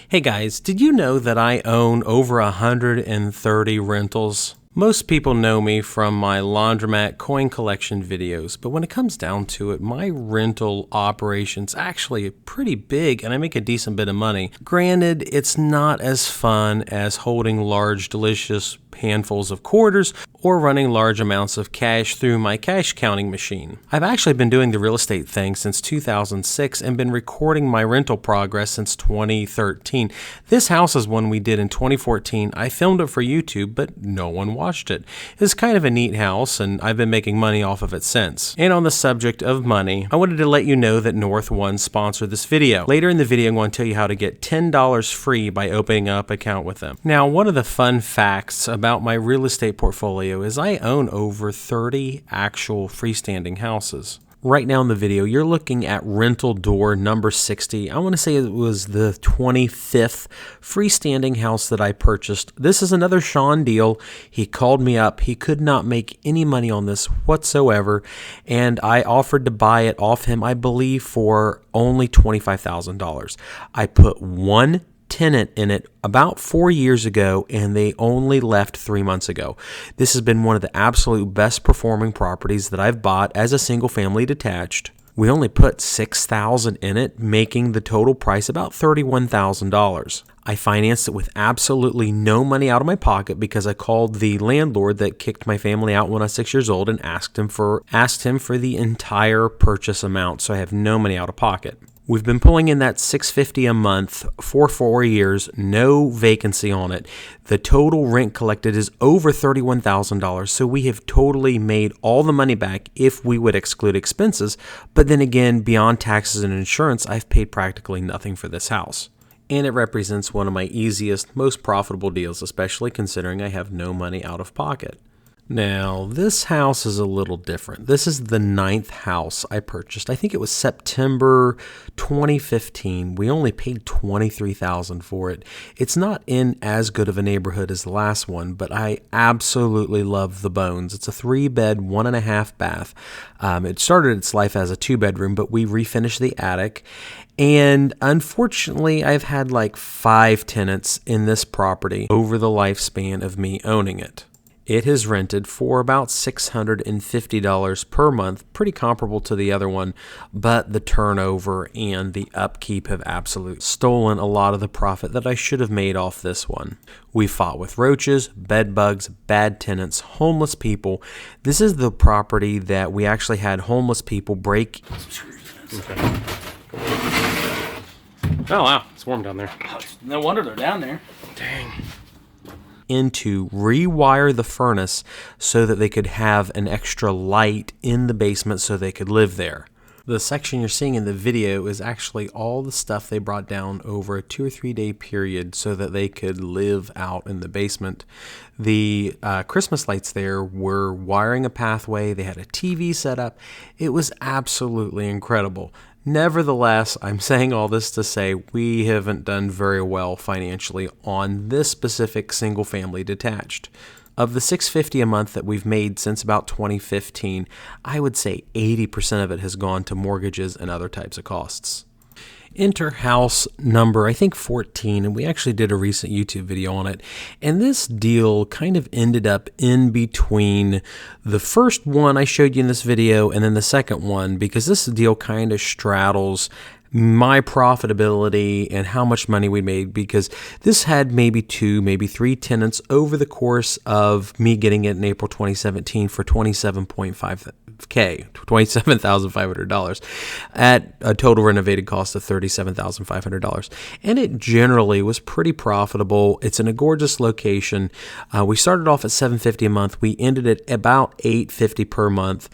Hey guys, did you know that I own over 130 rentals? Most people know me from my laundromat coin collection videos, but when it comes down to it, my rental operation's actually pretty big and I make a decent bit of money. Granted, it's not as fun as holding large, delicious handfuls of quarters or running large amounts of cash through my cash counting machine. I've actually been doing the real estate thing since 2006 and been recording my rental progress since 2013. This house is one we did in 2014. I filmed it for YouTube, but no one watched it. It's kind of a neat house and I've been making money off of it since. And on the subject of money, I wanted to let you know that North One sponsored this video. Later in the video, I'm going to tell you how to get $10 free by opening up an account with them. Now, one of the fun facts about my real estate portfolio is I own over 30 actual freestanding houses. Right now in the video, you're looking at rental door number 60. I want to say it was the 25th freestanding house that I purchased. This is another Sean deal. He called me up. He could not make any money on this whatsoever, and I offered to buy it off him, I believe, for only $25,000. I put one tenant in it about 4 years ago, and they only left 3 months ago. This has been one of the absolute best performing properties that I've bought as a single family detached. We only put $6,000 in it, making the total price about $31,000. I financed it with absolutely no money out of my pocket because I called the landlord that kicked my family out when I was 6 years old and asked him for the entire purchase amount, so I have no money out of pocket. We've been pulling in that $650 a month for 4 years, no vacancy on it. The total rent collected is over $31,000, so we have totally made all the money back if we would exclude expenses. But then again, beyond taxes and insurance, I've paid practically nothing for this house. And it represents one of my easiest, most profitable deals, especially considering I have no money out of pocket. Now, this house is a little different. This is the 9th house I purchased. I think it was September 2015. We only paid $23,000 for it. It's not in as good of a neighborhood as the last one, but I absolutely love the bones. It's a 3-bed, 1.5 bath. It started its life as a 2-bedroom, but we refinished the attic. And unfortunately, I've had like 5 tenants in this property over the lifespan of me owning it. It has rented for about $650 per month, pretty comparable to the other one, but the turnover and the upkeep have absolutely stolen a lot of the profit that I should have made off this one. We fought with roaches, bed bugs, bad tenants, homeless people. This is the property that we actually had homeless people break. Okay. Oh wow, it's warm down there. No wonder they're down there. Dang. To rewire the furnace so that they could have an extra light in the basement so they could live there. The section you're seeing in the video is actually all the stuff they brought down over a 2 or 3 day period so that they could live out in the basement. The Christmas lights there were wiring a pathway. They had a TV set up. It was absolutely incredible. Nevertheless, I'm saying all this to say we haven't done very well financially on this specific single family detached. Of the $650 a month that we've made since about 2015, I would say 80% of it has gone to mortgages and other types of costs. Enter house number, I think 14, and we actually did a recent YouTube video on it. And this deal kind of ended up in between the first one I showed you in this video and then the second one, because this deal kind of straddles my profitability and how much money we made, because this had maybe 2, maybe 3 tenants over the course of me getting it in April 2017 for $27,500 at a total renovated cost of $37,500. And it generally was pretty profitable. It's in a gorgeous location. We started off at $750 a month. We ended at about $850 per month.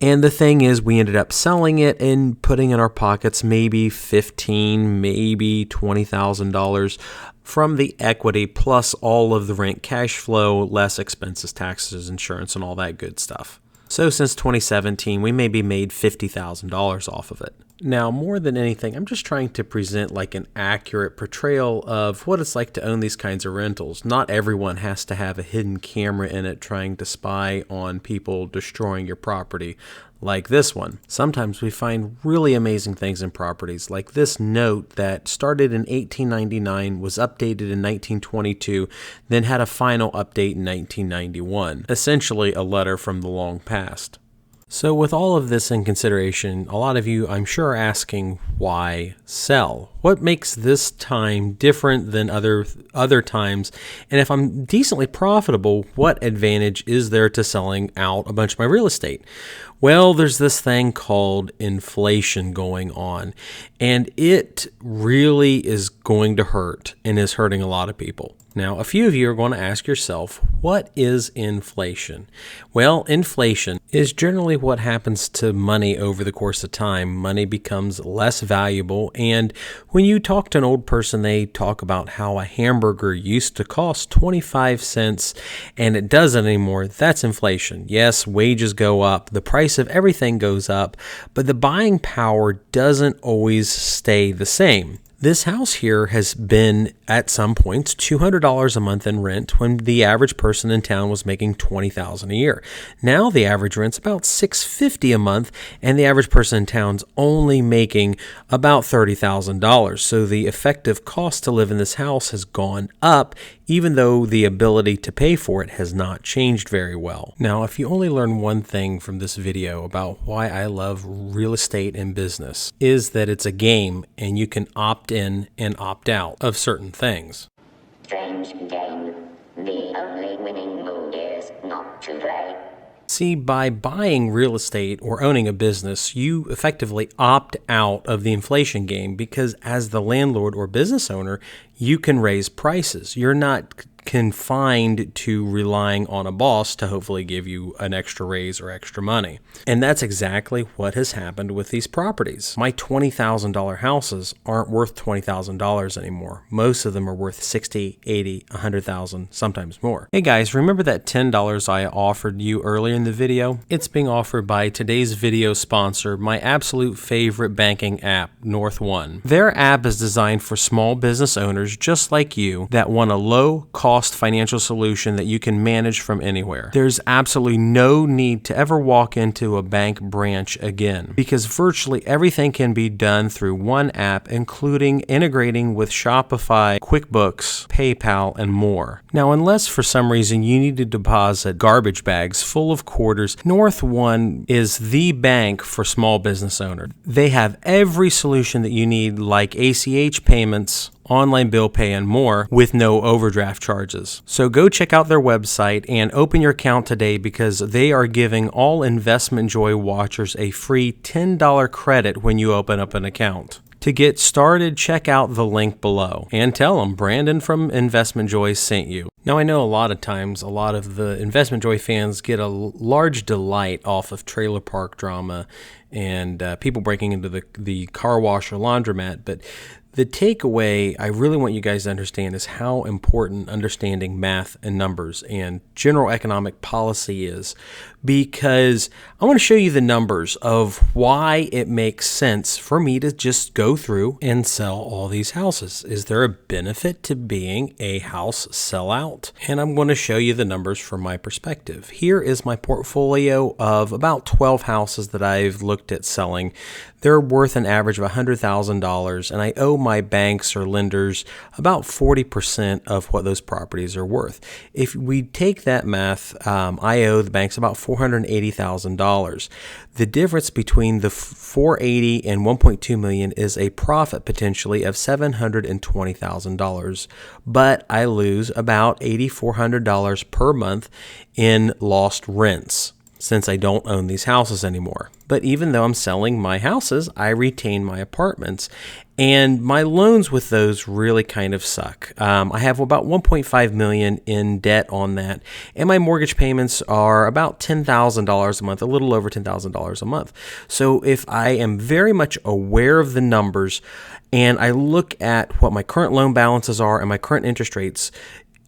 And the thing is, we ended up selling it and putting in our pockets maybe $15,000, maybe $20,000 from the equity, plus all of the rent, cash flow, less expenses, taxes, insurance, and all that good stuff. So since 2017, we maybe made $50,000 off of it. Now, more than anything, I'm just trying to present like an accurate portrayal of what it's like to own these kinds of rentals. Not everyone has to have a hidden camera in it trying to spy on people destroying your property like this one. Sometimes we find really amazing things in properties, like this note that started in 1899, was updated in 1922, then had a final update in 1991. Essentially a letter from the long past. So with all of this in consideration, a lot of you, I'm sure, are asking, why sell? What makes this time different than other times? And if I'm decently profitable, what advantage is there to selling out a bunch of my real estate? Well, there's this thing called inflation going on, and it really is going to hurt and is hurting a lot of people. Now, a few of you are going to ask yourself, what is inflation? Well, inflation is generally what happens to money over the course of time. Money becomes less valuable, and when you talk to an old person, they talk about how a hamburger used to cost 25 cents and it doesn't anymore. That's inflation. Yes, wages go up, the price of everything goes up, but the buying power doesn't always stay the same. This house here has been, at some points, $200 a month in rent when the average person in town was making $20,000 a year. Now the average rent's about $650 a month, and the average person in town's only making about $30,000. So the effective cost to live in this house has gone up, even though the ability to pay for it has not changed very well. Now, if you only learn one thing from this video about why I love real estate and business, is that it's a game and you can opt in and opt out of certain things. Strange game. The only winning move is not to play. See, by buying real estate or owning a business, you effectively opt out of the inflation game because as the landlord or business owner, you can raise prices. You're not confined to relying on a boss to hopefully give you an extra raise or extra money. And that's exactly what has happened with these properties. My $20,000 houses aren't worth $20,000 anymore. Most of them are worth $60,000, $80,000, $100,000, sometimes more. Hey guys, remember that $10 I offered you earlier in the video? It's being offered by today's video sponsor, my absolute favorite banking app, North One. Their app is designed for small business owners just like you that want a low-cost financial solution that you can manage from anywhere. There's absolutely no need to ever walk into a bank branch again because virtually everything can be done through one app, including integrating with Shopify, QuickBooks, PayPal, and more. Now, unless for some reason you need to deposit garbage bags full of quarters, North One is the bank for small business owners. They have every solution that you need, like ACH payments, online bill pay, and more with no overdraft charges. So go check out their website and open your account today because they are giving all Investment Joy watchers a free $10 credit when you open up an account. To get started, check out the link below and tell them Brandon from Investment Joy sent you. Now, I know a lot of times a lot of the Investment Joy fans get a large delight off of trailer park drama and people breaking into the car wash or laundromat, but the takeaway I really want you guys to understand is how important understanding math and numbers and general economic policy is, because I want to show you the numbers of why it makes sense for me to just go through and sell all these houses. Is there a benefit to being a house sellout? And I'm going to show you the numbers from my perspective. Here is my portfolio of about 12 houses that I've looked at selling. They're worth an average of $100,000, and I owe my banks or lenders about 40% of what those properties are worth. If we take that math, I owe the banks about $480,000. The difference between the $480,000 and $1.2 million is a profit potentially of $720,000, but I lose about $8,400 per month in lost rents, since I don't own these houses anymore. But even though I'm selling my houses, I retain my apartments, and my loans with those really kind of suck. I have about $1.5 million in debt on that, and my mortgage payments are about $10,000 a month, a little over $10,000 a month. So if I am very much aware of the numbers and I look at what my current loan balances are and my current interest rates,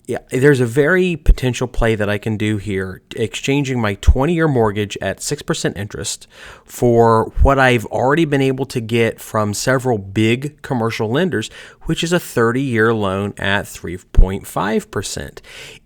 Yeah, there's a very potential play that I can do here, exchanging my 20-year mortgage at 6% interest for what I've already been able to get from several big commercial lenders, which is a 30-year loan at 3.5%.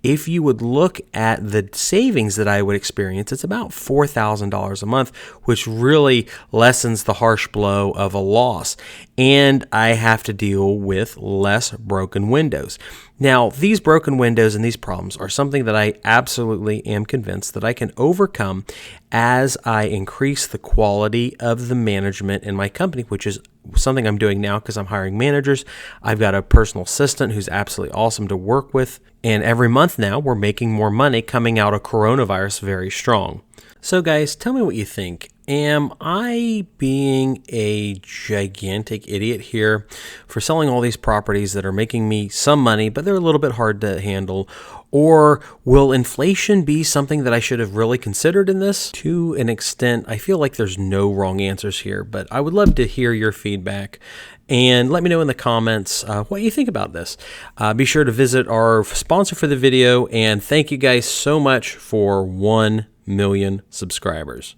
If you would look at the savings that I would experience, it's about $4,000 a month, which really lessens the harsh blow of a loss. And I have to deal with less broken windows. Now, these broken windows and these problems are something that I absolutely am convinced that I can overcome as I increase the quality of the management in my company, which is something I'm doing now because I'm hiring managers. I've got a personal assistant who's absolutely awesome to work with. And every month now, we're making more money coming out of coronavirus very strong. So guys, tell me what you think. Am I being a gigantic idiot here for selling all these properties that are making me some money, but they're a little bit hard to handle? Or will inflation be something that I should have really considered in this? To an extent, I feel like there's no wrong answers here, but I would love to hear your feedback. And let me know in the comments what you think about this. Be sure to visit our sponsor for the video, and thank you guys so much for 1 million subscribers.